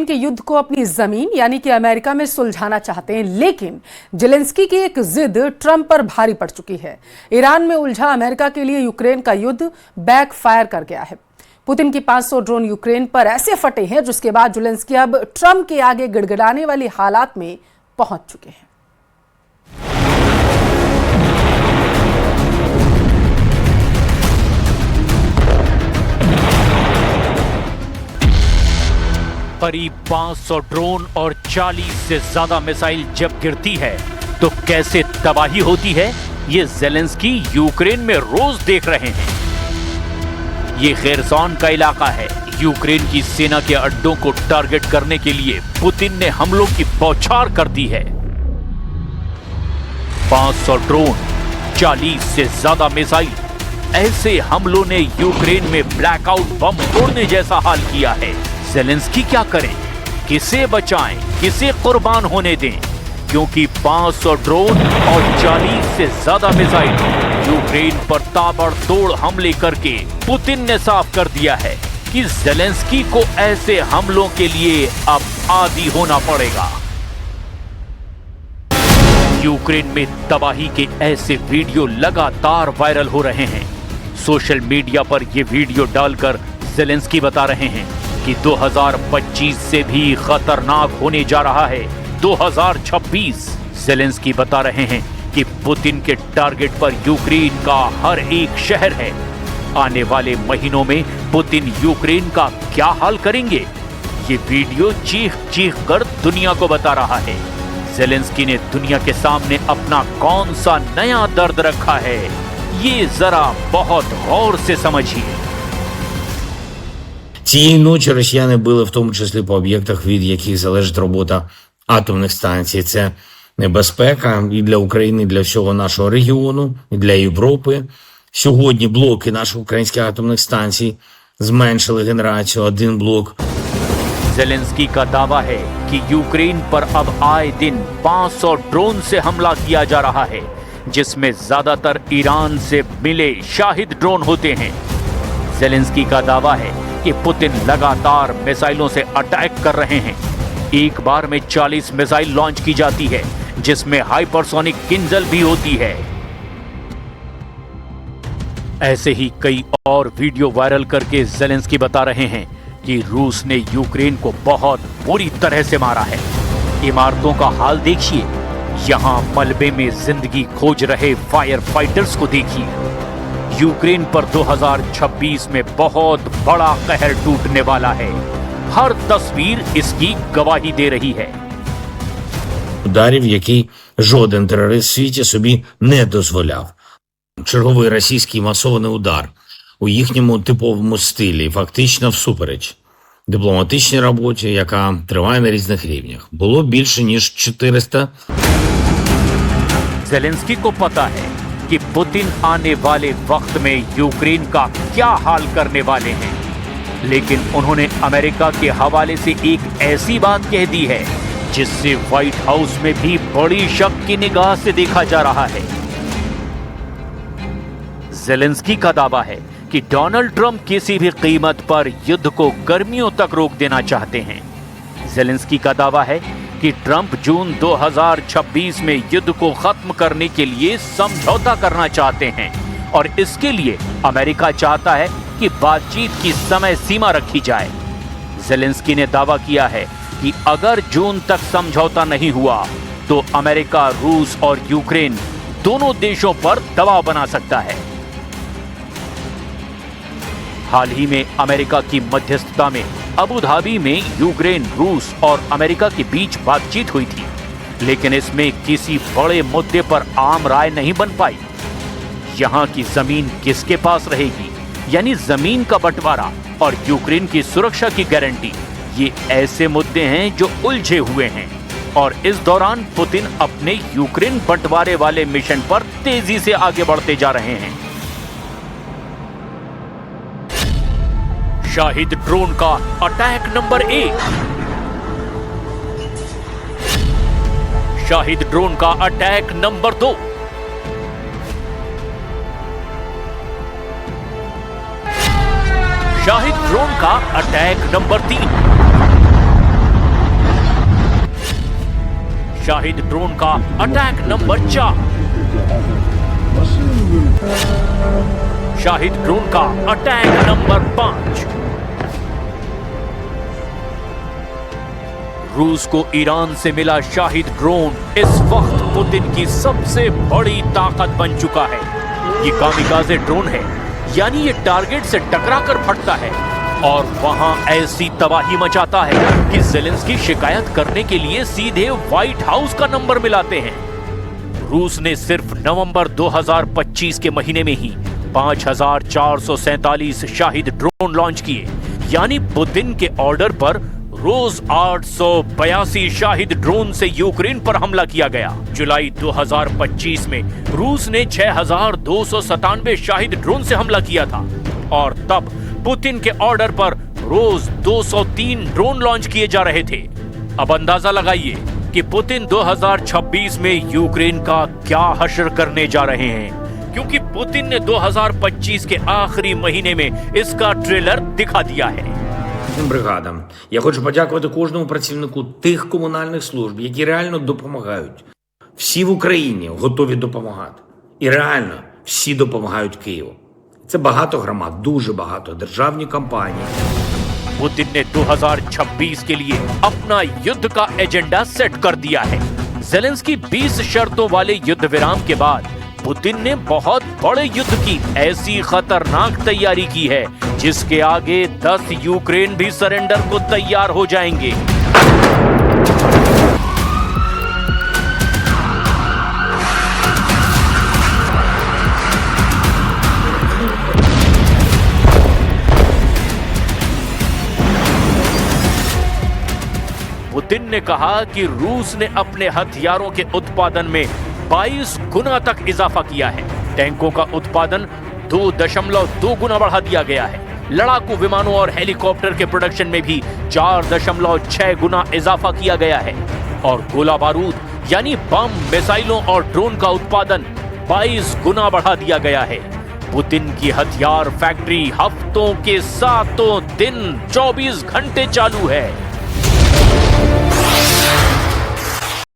के युद्ध को अपनी जमीन यानी कि अमेरिका में सुलझाना चाहते हैं, लेकिन जेलेंस्की की एक जिद ट्रंप पर भारी पड़ चुकी है। ईरान में उलझा अमेरिका के लिए यूक्रेन का युद्ध बैकफायर कर गया है। पुतिन की 500 ड्रोन यूक्रेन पर ऐसे फटे हैं जिसके बाद जेलेंस्की अब ट्रंप के आगे गिड़गिड़ाने वाली हालात में पहुंच चुके हैं। करीब 500 ड्रोन और 40 से ज्यादा मिसाइल जब गिरती है तो कैसे तबाही होती है, ये जेलेंस्की यूक्रेन में रोज देख रहे हैं। ये खेरसॉन का इलाका है। यूक्रेन की सेना के अड्डों को टारगेट करने के लिए पुतिन ने हमलों की बौछार कर दी है। 500 ड्रोन, 40 से ज्यादा मिसाइल, ऐसे हमलों ने यूक्रेन में ब्लैकआउट बम फोड़ने जैसा हाल किया है। जेलेंस्की क्या करें, किसे बचाएं, किसे कुर्बान होने दें, क्योंकि 500 ड्रोन और 40 से ज्यादा मिसाइल यूक्रेन पर ताबड़तोड़ हमले करके पुतिन ने साफ कर दिया है कि जेलेंस्की को ऐसे हमलों के लिए अब आदी होना पड़ेगा। यूक्रेन में तबाही के ऐसे वीडियो लगातार वायरल हो रहे हैं। सोशल मीडिया पर ये वीडियो डालकर जेलेंस्की बता रहे हैं कि 2025 से भी खतरनाक होने जा रहा है 2026। जेलेंस्की बता रहे हैं कि पुतिन के टारगेट पर यूक्रेन का हर एक शहर है। आने वाले महीनों में पुतिन यूक्रेन का क्या हाल करेंगे, ये वीडियो चीख चीख कर दुनिया को बता रहा है। जेलेंस्की ने दुनिया के सामने अपना कौन सा नया दर्द रखा है, ये जरा बहुत गौर से समझिए। Цієї ночі росіяни били в тому числі по об'єктах, від яких залежить робота атомних станцій. Це небезпека і для України, і для всього нашого регіону, і для Європи. Сьогодні блоки наших українських атомних станцій зменшили генерацію, один блок. जेलेंस्की का दावा है कि यूक्रेन पर अब आए दिन 500 ड्रोन से हमला किया जा रहा है, जिसमें ज्यादातर ईरान से मिले शाहिद ड्रोन होते हैं। जेलेंस्की का दावा है कि पुतिन लगातार मिसाइलों से अटैक कर रहे हैं। एक बार में 40 मिसाइल लॉन्च की जाती है, जिसमें हाइपरसोनिक किंजल भी होती है। ऐसे ही कई और वीडियो वायरल करके जेलेंस्की बता रहे हैं कि रूस ने यूक्रेन को बहुत बुरी तरह से मारा है। इमारतों का हाल देखिए, यहां मलबे में जिंदगी खोज रहे फायर फाइटर्स को देखिए। यूक्रेन पर 2026 में बहुत बड़ा कहर टूटने वाला है। हर तस्वीर इसकी गवाही दे रही है। Ударів, який жоден терорист в світі собі не дозволяв. Черговий російський масований удар у їхньому типовому стилі, фактично всупереч дипломатичній роботі, яка триває на різних рівнях. Було більше ніж 400. जेलेंस्की को पता है कि पुतिन आने वाले वक्त में यूक्रेन का क्या हाल करने वाले हैं, लेकिन उन्होंने अमेरिका के हवाले से एक ऐसी बात कह दी है जिससे व्हाइट हाउस में भी बड़ी शक की निगाह से देखा जा रहा है। जेलेंस्की का दावा है कि डोनाल्ड ट्रंप किसी भी कीमत पर युद्ध को गर्मियों तक रोक देना चाहते हैं। जेलेंस्की का दावा है कि ट्रंप जून 2026 में युद्ध को खत्म करने के लिए समझौता करना चाहते हैं और इसके लिए अमेरिका चाहता है कि बातचीत की समय सीमा रखी जाए। जेलेंस्की ने दावा किया है कि अगर जून तक समझौता नहीं हुआ तो अमेरिका, रूस और यूक्रेन दोनों देशों पर दबाव बना सकता है। हाल ही में अमेरिका की मध्यस्थता में अबू धाबी में यूक्रेन, रूस और अमेरिका के बीच बातचीत हुई थी, लेकिन इसमें किसी बड़े मुद्दे पर आम राय नहीं बन पाई। यहां की जमीन किसके पास रहेगी, यानी जमीन का बंटवारा और यूक्रेन की सुरक्षा की गारंटी, ये ऐसे मुद्दे हैं जो उलझे हुए हैं और इस दौरान पुतिन अपने यूक्रेन बंटवारे वाले मिशन पर तेजी से आगे बढ़ते जा रहे हैं। शाहिद ड्रोन का अटैक नंबर 1। शाहिद ड्रोन का अटैक नंबर 2। शाहिद ड्रोन का अटैक नंबर 3। शाहिद ड्रोन का अटैक नंबर 4। शाहिद ड्रोन का अटैक नंबर 5। रूस को ईरान से मिला शाहिद ड्रोन इस वक्त पुतिन की सबसे बड़ी ताकत बन चुका है। ये कामिकाज़े ड्रोन है, यानी ये टारगेट से टकराकर फटता है और वहां ऐसी तबाही मचाता है कि ज़ेलेंस्की शिकायत करने के लिए सीधे व्हाइट हाउस का नंबर मिलाते हैं। रूस ने सिर्फ नवंबर 2025 के महीने में ही 5,447 शाहिद ड्रोन लॉन्च किए, यानी पुतिन के ऑर्डर पर रोज 882 शाहिद ड्रोन से यूक्रेन पर हमला किया गया। जुलाई 2025 में रूस ने 6,297 शाहिद ड्रोन से हमला किया था और तब पुतिन के ऑर्डर पर रोज 203 ड्रोन लॉन्च किए जा रहे थे। अब अंदाजा लगाइए कि पुतिन 2026 में यूक्रेन का क्या हश्र करने जा रहे हैं, क्योंकि पुतिन ने 2025 के आखिरी महीने में इसका ट्रेलर दिखा दिया है। Бригадам. Я хочу подякувати кожному працівнику тих комунальних служб, які реально допомагають. Всі в Україні готові допомагати. І реально всі допомагають Києву. Це багато громад, дуже багато, державні компанії. पुतिन ने 2026 के लिए अपना युद्ध का एजेंडा सेट कर दिया है। ज़ेलेंस्की 20 शर्तों वाले युद्ध विराम के बाद पुतिन ने बहुत बड़े युद्ध की ऐसी खतरनाक तैयारी की है जिसके आगे 10 यूक्रेन भी सरेंडर को तैयार हो जाएंगे। पुतिन ने कहा कि रूस ने अपने हथियारों के उत्पादन में 22 गुना तक इजाफा किया है। टैंकों का उत्पादन 2.2 गुना बढ़ा दिया गया है। लड़ाकू विमानों और हेलीकॉप्टर के प्रोडक्शन में भी 4.6 गुना इजाफा किया गया है और गोला बारूद यानी बम, मिसाइलों और ड्रोन का उत्पादन 22 गुना बढ़ा दिया गया है। पुतिन की हथियार फैक्ट्री हफ्तों के 7 दिन 24 घंटे चालू है।